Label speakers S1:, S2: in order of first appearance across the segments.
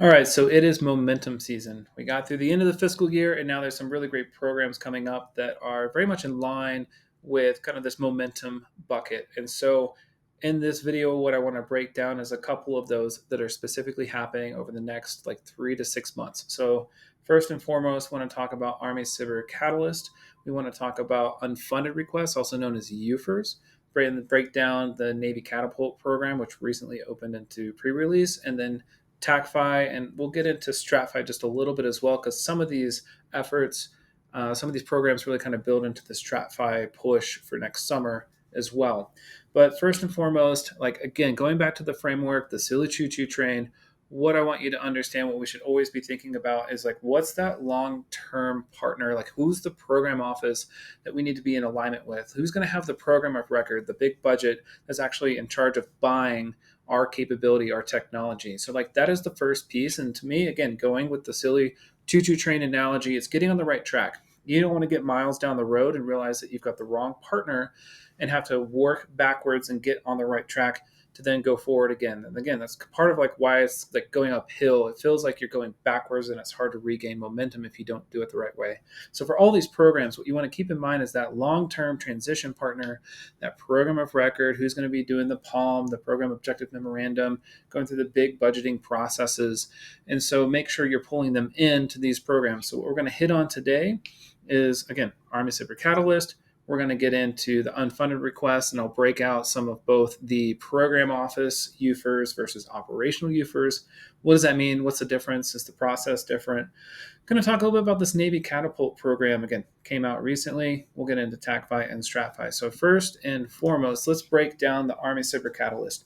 S1: All right, so it is momentum season. We got through the end of the fiscal year, and now there's some really great programs coming up that are very much in line with kind of this momentum bucket. And so, in this video, what I want to break down is a couple of those that are specifically happening over the next like 3 to 6 months. So, first and foremost, I want to talk about Army Cyber Catalyst. We want to talk about unfunded requests, also known as UFERs. Break down the Navy Catapult program, which recently opened into pre-release, and then TACFI, and we'll get into StratFi just a little bit as well, because some of these efforts, some of these programs really kind of build into the StratFi push for next summer as well. But first and foremost, like again, going back to the framework, the silly choo choo train, what I want you to understand, what we should always be thinking about is like, what's that long term partner? Like, who's the program office that we need to be in alignment with? Who's going to have the program of record, the big budget that's actually in charge of buying our capability, our technology? So, like, that is the first piece. And to me, again, going with the silly choo choo train analogy, it's getting on the right track. You don't want to get miles down the road and realize that you've got the wrong partner and have to work backwards and get on the right track to then go forward again. And again, that's part of like why it's like going uphill. It feels like you're going backwards and it's hard to regain momentum if you don't do it the right way. So for all these programs, what you want to keep in mind is that long-term transition partner, that program of record, who's going to be doing the POM, the program objective memorandum, going through the big budgeting processes. And so make sure you're pulling them into these programs. So what we're going to hit on today is, again, Army Cyber Catalyst. We're going to get into the unfunded requests, and I'll break out some of both the program office UFERs versus operational UFERs. What does that mean? What's the difference? Is the process different? I'm going to talk a little bit about this Navy Catapult program. Again, came out recently. We'll get into TACFI and StratFi. So first and foremost, let's break down the Army Cyber Catalyst.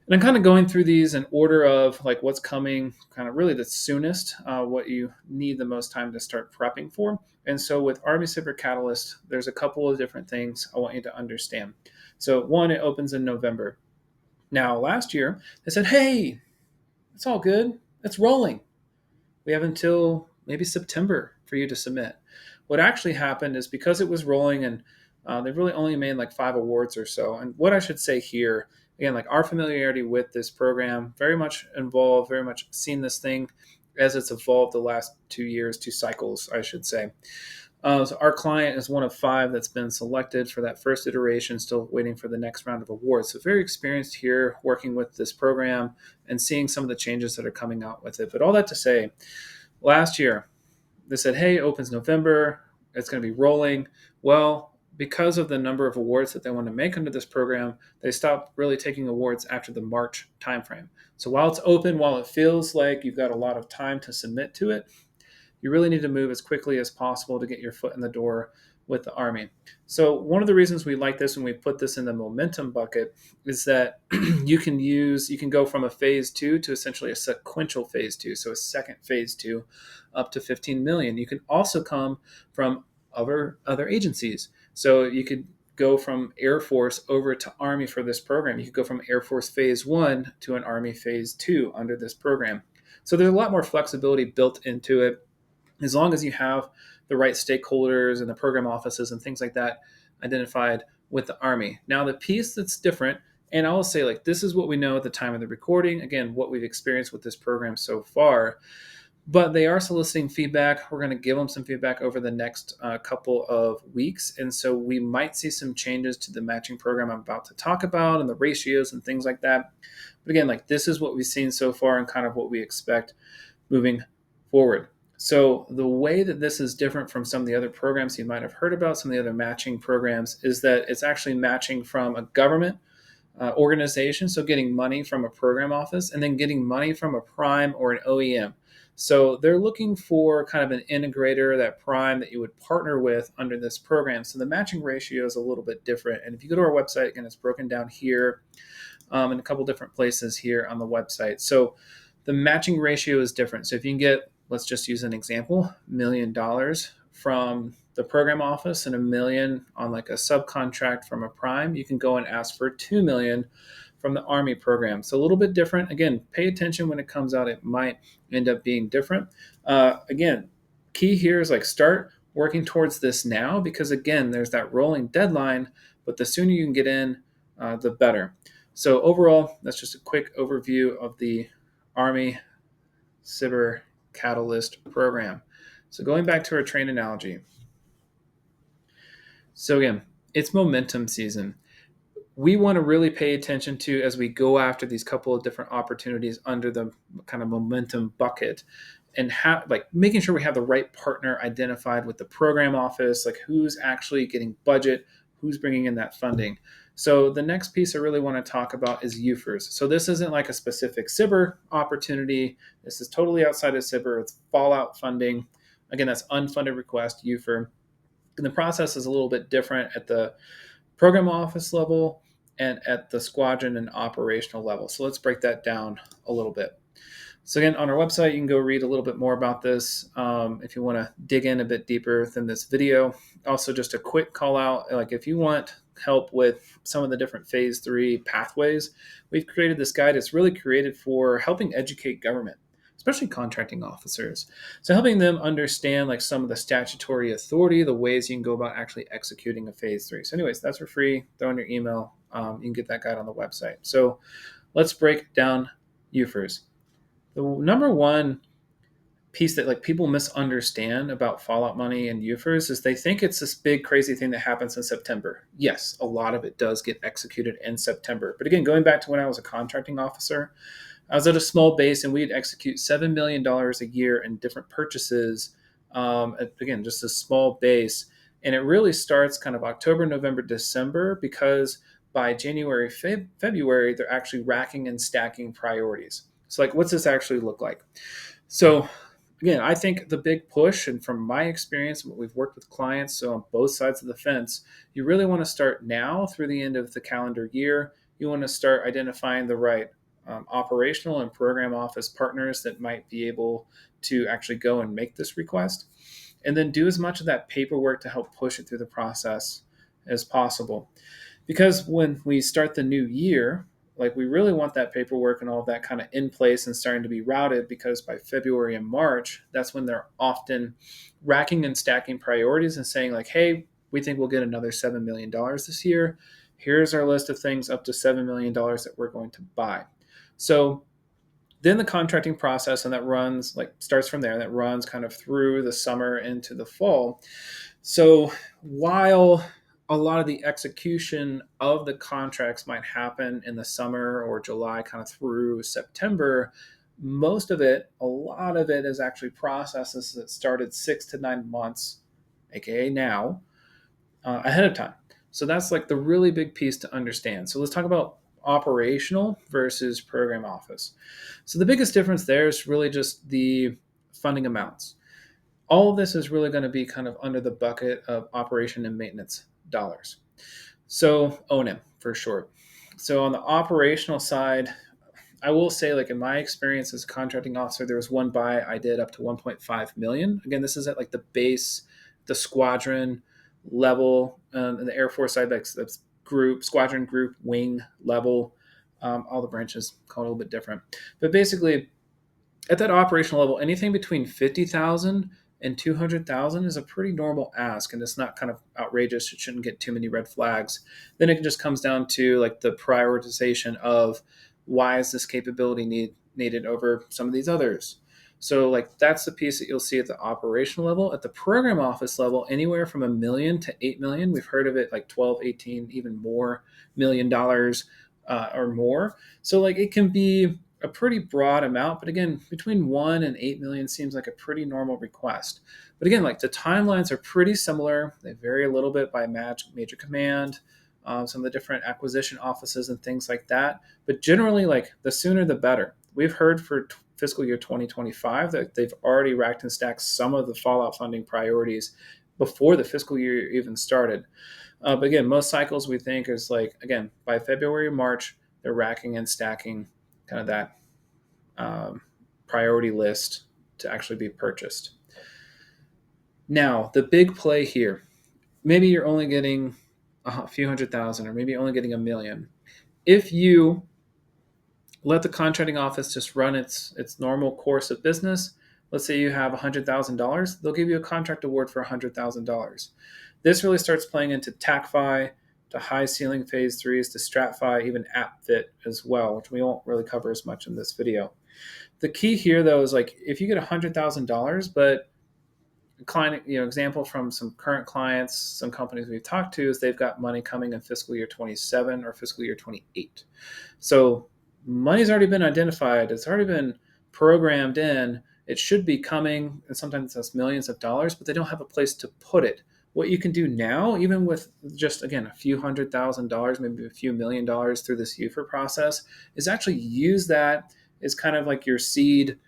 S1: And I'm kind of going through these in order of like what's coming, kind of really the soonest, what you need the most time to start prepping for. And so with Army Cyber Catalyst, there's a couple of different things I want you to understand. So one, it opens in November. Now, last year, they said, hey, it's all good. It's rolling. We have until maybe September for you to submit. What actually happened is because it was rolling and they've really only made like 5 awards or so. And what I should say here, again, like our familiarity with this program, very much involved, very much seen this thing as it's evolved the last 2 years, 2 cycles, I should say. So our client is one of 5 that's been selected for that first iteration, still waiting for the next round of awards. So very experienced here working with this program and seeing some of the changes that are coming out with it. But all that to say, last year, they said, hey, it opens November. It's going to be rolling. Well, because of the number of awards that they want to make under this program, they stopped really taking awards after the March timeframe. So while it's open, while it feels like you've got a lot of time to submit to it, you really need to move as quickly as possible to get your foot in the door with the Army. So one of the reasons we like this and we put this in the momentum bucket is that you can go from a phase 2 to essentially a sequential phase 2, so a second phase 2 up to 15 million. You can also come from other agencies. So you could go from Air Force over to Army for this program. You could go from Air Force phase 1 to an Army phase 2 under this program. So there's a lot more flexibility built into it as long as you have the right stakeholders and the program offices and things like that identified with the Army. Now, the piece that's different, and I will say, like, this is what we know at the time of the recording, again, what we've experienced with this program so far, but they are soliciting feedback. We're going to give them some feedback over the next couple of weeks. And so we might see some changes to the matching program I'm about to talk about and the ratios and things like that. But again, like, this is what we've seen so far and kind of what we expect moving forward. So the way that this is different from some of the other programs you might have heard about, some of the other matching programs, is that it's actually matching from a government organization, so getting money from a program office, and then getting money from a prime or an OEM. So they're looking for kind of an integrator, that prime that you would partner with under this program. So the matching ratio is a little bit different. And if you go to our website, again, it's broken down here in a couple different places here on the website. So the matching ratio is different. So if you can get, let's just use an example, $1 million from the program office and $1 million on like a subcontract from a prime, you can go and ask for $2 million from the Army program. So a little bit different. Again, pay attention when it comes out. It might end up being different. Again, key here is like start working towards this now, because again, there's that rolling deadline, but the sooner you can get in, the better. So overall, that's just a quick overview of the Army SBIR Catalyst program. So going back to our train analogy. So again, it's momentum season. We want to really pay attention to as we go after these couple of different opportunities under the kind of momentum bucket, and like making sure we have the right partner identified with the program office, like who's actually getting budget, who's bringing in that funding. So the next piece I really want to talk about is UFERS. So this isn't like a specific SBIR opportunity. This is totally outside of SBIR. It's fallout funding. Again, that's unfunded request, UFER. And the process is a little bit different at the program office level and at the squadron and operational level. So let's break that down a little bit. So again, on our website, you can go read a little bit more about this if you want to dig in a bit deeper than this video. Also, just a quick call out, like if you want help with some of the different phase 3 pathways, we've created this guide. It's really created for helping educate government, especially contracting officers. So helping them understand like some of the statutory authority, the ways you can go about actually executing a phase 3. So anyways, that's for free. Throw in your email. You can get that guide on the website. So let's break down UFERS. The number one piece that like people misunderstand about fallout money and UFERS is they think it's this big crazy thing that happens in September. Yes, a lot of it does get executed in September. But again, going back to when I was a contracting officer, I was at a small base and we'd execute $7 million a year in different purchases. Again, just a small base. And it really starts kind of October, November, December, because by January, February, they're actually racking and stacking priorities. So like, what's this actually look like? So again, I think the big push, and from my experience, what we've worked with clients, so on both sides of the fence, you really want to start now through the end of the calendar year. You want to start identifying the right operational and program office partners that might be able to actually go and make this request, and then do as much of that paperwork to help push it through the process as possible. Because when we start the new year, like we really want that paperwork and all of that kind of in place and starting to be routed, because by February and March, that's when they're often racking and stacking priorities and saying like, hey, we think we'll get another $7 million this year. Here's our list of things up to $7 million that we're going to buy. So then the contracting process, and that runs like starts from there, that runs kind of through the summer into the fall. So while a lot of the execution of the contracts might happen in the summer or July kind of through September, most of it, a lot of it is actually processes that started 6 to 9 months, aka now, ahead of time. So that's like the really big piece to understand. So let's talk about operational versus program office. So the biggest difference there is really just the funding amounts. All of this is really going to be kind of under the bucket of operation and maintenance dollars. So O&M for short. So on the operational side, I will say, like in my experience as a contracting officer, there was one buy I did up to 1.5 million. Again, this is at like the base, the squadron level, and the Air Force side, that's group, squadron group, wing level. All the branches call it a little bit different. But basically, at that operational level, anything between 50,000 and 200,000 is a pretty normal ask, and it's not kind of outrageous. It shouldn't get too many red flags. Then it just comes down to like the prioritization of why is this capability needed over some of these others. So like that's the piece that you'll see at the operational level. At the program office level, anywhere from $1 million to $8 million. We've heard of it like 12, 18, even more $1 million or more. So like it can be a pretty broad amount, but again, between 1 and 8 million seems like a pretty normal request. But again, like the timelines are pretty similar. They vary a little bit by major command, some of the different acquisition offices and things like that. But generally, like the sooner the better. We've heard for fiscal year 2025 that they've already racked and stacked some of the fallout funding priorities before the fiscal year even started. But again, most cycles we think is like, again, by February, March, they're racking and stacking kind of that priority list to actually be purchased. Now, the big play here, maybe you're only getting a few 100,000 or maybe only getting $1 million. If you let the contracting office just run its normal course of business, let's say you have $100,000, they'll give you a contract award for $100,000. This really starts playing into TACFI, to high ceiling phase 3s, to StratFi, even AppFit as well, which we won't really cover as much in this video. The key here, though, is like if you get $100,000, but client, example from some current clients, some companies we've talked to is they've got money coming in fiscal year 27 or fiscal year 28. So money's already been identified. It's already been programmed in. It should be coming, and sometimes that's millions of dollars, but they don't have a place to put it. What you can do now, even with just, again, a few $100,000, maybe a few $1 million through this UFER process, is actually use that as kind of like your seed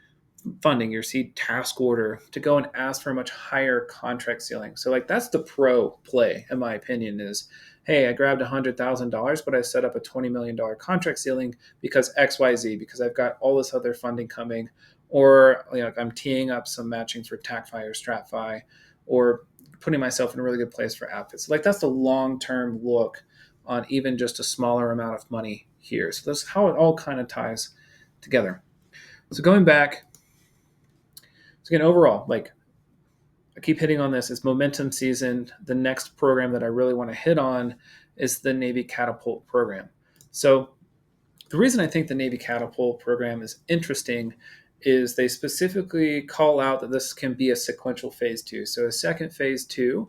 S1: funding, your seed task order to go and ask for a much higher contract ceiling. So like that's the pro play, in my opinion, is hey, I grabbed $100,000, but I set up a $20 million contract ceiling because XYZ, because I've got all this other funding coming, or I'm teeing up some matching for TACFI or StratFi, or putting myself in a really good place for outfits. Like that's the long-term look on even just a smaller amount of money here. So that's how it all kind of ties together. So going back, so again, overall, like I keep hitting on this, it's momentum season. The next program that I really want to hit on is the Navy Catapult program. So the reason I think the Navy Catapult program is interesting is they specifically call out that this can be a sequential phase two. So a second phase two.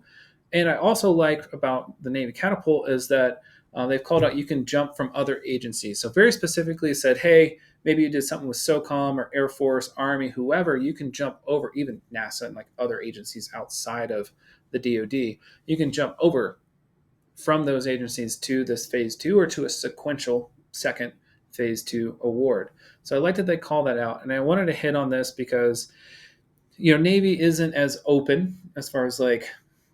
S1: And I also like about the Navy Catapult is that they've called out you can jump from other agencies. So very specifically said, hey, maybe you did something with SOCOM or Air Force, Army, whoever, you can jump over, even NASA and like other agencies outside of the DoD. You can jump over from those agencies to this phase two or to a sequential second phase two award. So I like that they call that out. And I wanted to hit on this because, Navy isn't as open as far as like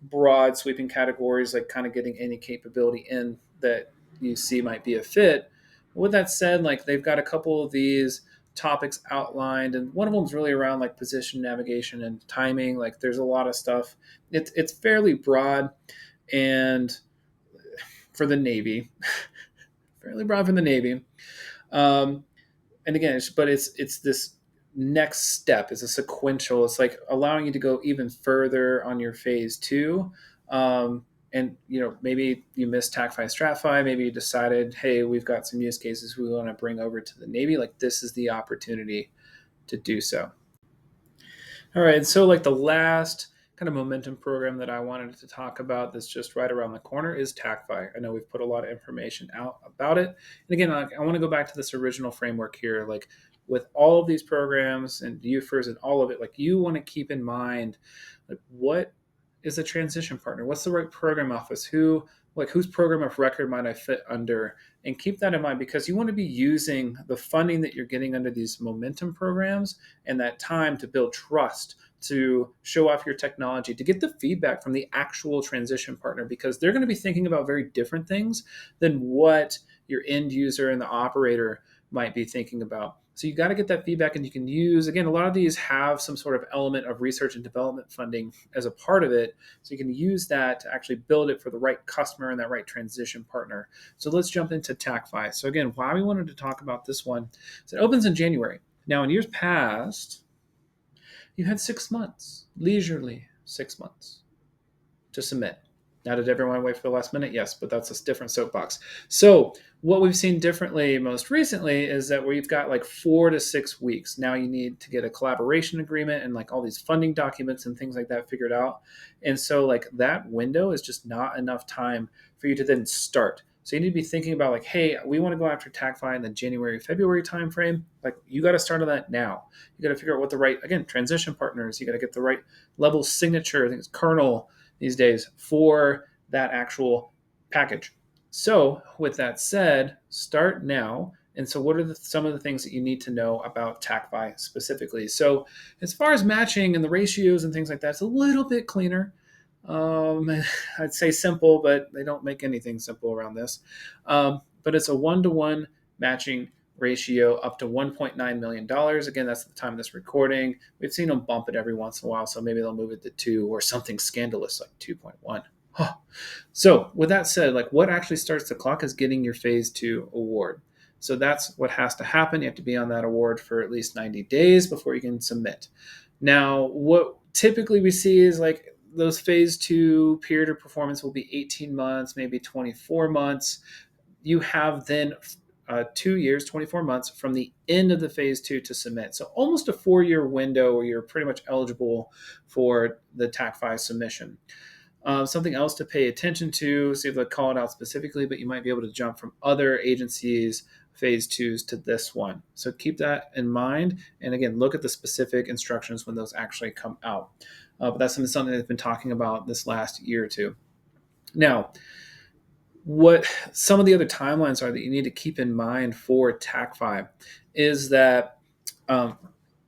S1: broad sweeping categories, like kind of getting any capability in that you see might be a fit. With that said, like they've got a couple of these topics outlined, and one of them is really around like position navigation and timing. Like there's a lot of stuff. It's fairly broad, and for the Navy, fairly broad for the Navy. And again, it's this next step. It's a sequential. It's like allowing you to go even further on your phase two. And maybe you missed TACFI, StratFi. Maybe you decided, hey, we've got some use cases we want to bring over to the Navy. Like this is the opportunity to do so. All right. So like the last kind of momentum program that I wanted to talk about that's just right around the corner is TACFI. I know we've put a lot of information out about it. And again, I want to go back to this original framework here. Like with all of these programs and UFERs and all of it, like you want to keep in mind, like what is a transition partner? What's the right program office? Whose program of record might I fit under? And keep that in mind because you want to be using the funding that you're getting under these momentum programs and that time to build trust, to show off your technology, to get the feedback from the actual transition partner because they're going to be thinking about very different things than what your end user and the operator might be thinking about. So you got to get that feedback, and you can use, again, a lot of these have some sort of element of research and development funding as a part of it. So you can use that to actually build it for the right customer and that right transition partner. So let's jump into TACFI. So again, why we wanted to talk about this one is it opens in January. Now, in years past, you had 6 months, leisurely 6 months to submit. Now, did everyone wait for the last minute? Yes, but that's a different soapbox. So what we've seen differently most recently is that we've got like 4 to 6 weeks. Now you need to get a collaboration agreement and like all these funding documents and things like that figured out. And so like that window is just not enough time for you to then start. So you need to be thinking about like, hey, we want to go after TACFI in the January, February timeframe. Like you got to start on that now. You got to figure out what the right, again, transition partners, you got to get the right level signature, I think it's Colonel these days for that actual package. So with that said, start now. And so what are some of the things that you need to know about TACFI specifically? So as far as matching and the ratios and things like that, it's a little bit cleaner. I'd say simple, but they don't make anything simple around this. But it's a 1-to-1 matching ratio up to $1.9 million. Again, that's the time of this recording. We've seen them bump it every once in a while, so maybe they'll move it to 2 or something scandalous like 2.1. So with that said, like what actually starts the clock is getting your phase 2 award. So that's what has to happen. You have to be on that award for at least 90 days before you can submit. Now, what typically we see is like those phase 2 period of performance will be 18 months, maybe 24 months. You have then 2 years, 24 months from the end of the phase two to submit. So almost a 4-year window where you're pretty much eligible for the TAC-5 submission. Something else to pay attention to, see if I call it out specifically, but you might be able to jump from other agencies' phase twos to this one. So keep that in mind. And again, look at the specific instructions when those actually come out. But that's something they've been talking about this last year or two. Now, what some of the other timelines are that you need to keep in mind for TAC-5 is that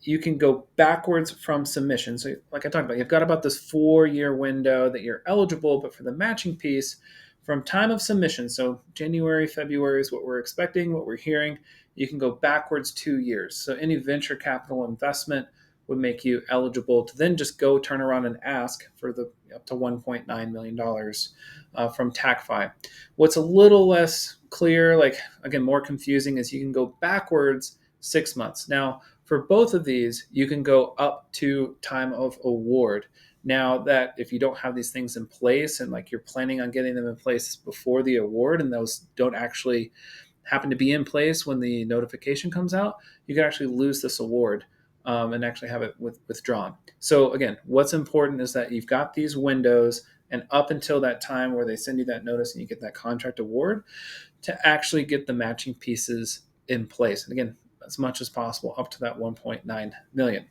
S1: you can go backwards from submission. So, like I talked about, you've got about this 4-year window that you're eligible, but for the matching piece, from time of submission, so January, February is what we're expecting, what we're hearing, you can go backwards 2 years. So, any venture capital investment would make you eligible to then just go turn around and ask for the up to $1.9 million from TAC-5. What's a little less clear, like again, more confusing, is you can go backwards 6 months. Now, for both of these, you can go up to time of award. Now that if you don't have these things in place and like you're planning on getting them in place before the award and those don't actually happen to be in place when the notification comes out, you can actually lose this award and actually have it withdrawn. So again, what's important is that you've got these windows and up until that time where they send you that notice and you get that contract award to actually get the matching pieces in place. And again, as much as possible up to that 1.9 million.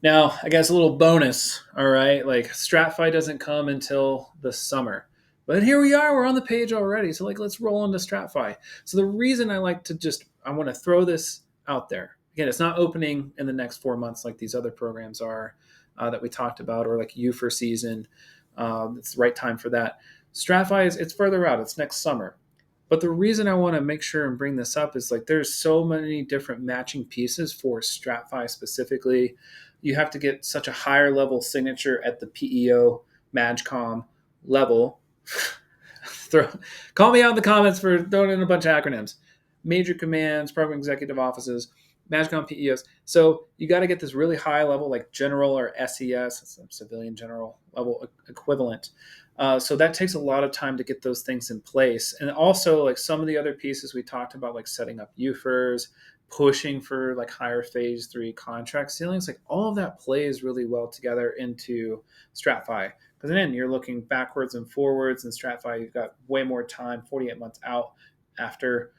S1: Now, I guess a little bonus, all right? Like StratFi doesn't come until the summer. But here we are, we're on the page already. So like let's roll into StratFi. So the reason I like to I want to throw this out there. Again, it's not opening in the next 4 months like these other programs are that we talked about, or like U for season. It's the right time for that. StratFi it's further out. It's next summer. But the reason I want to make sure and bring this up is like there's so many different matching pieces for StratFi specifically. You have to get such a higher level signature at the PEO MAGCOM level. Call me out in the comments for throwing in a bunch of acronyms. Major commands, program executive offices, MAGCOM PEOs. So you got to get this really high level, like general or SES, it's a civilian general level equivalent. So that takes a lot of time to get those things in place. And also like some of the other pieces we talked about, like setting up UFERs, pushing for like higher phase 3 contract ceilings, like all of that plays really well together into StratFi. Because then you're looking backwards and forwards, and StratFi, you've got way more time, 48 months out after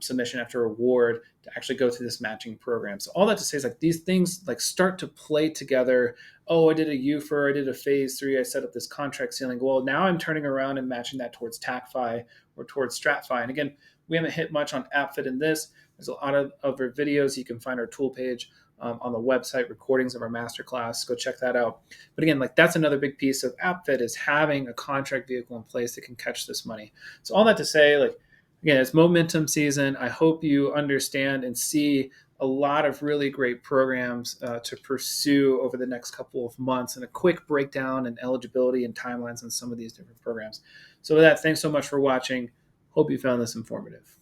S1: submission, after award, to actually go through this matching program. So all that to say is like these things like start to play together. Oh, I did a UFER, I did a phase 3, I set up this contract ceiling. Well, now I'm turning around and matching that towards TAC-FI or towards StratFi. And again, we haven't hit much on AppFit in this. There's a lot of other videos. You can find our tool page on the website, recordings of our masterclass. Go check that out. But again, like that's another big piece of AppFit is having a contract vehicle in place that can catch this money. So all that to say, like, again, it's momentum season. I hope you understand and see a lot of really great programs to pursue over the next couple of months, and a quick breakdown and eligibility and timelines on some of these different programs. So with that, thanks so much for watching. Hope you found this informative.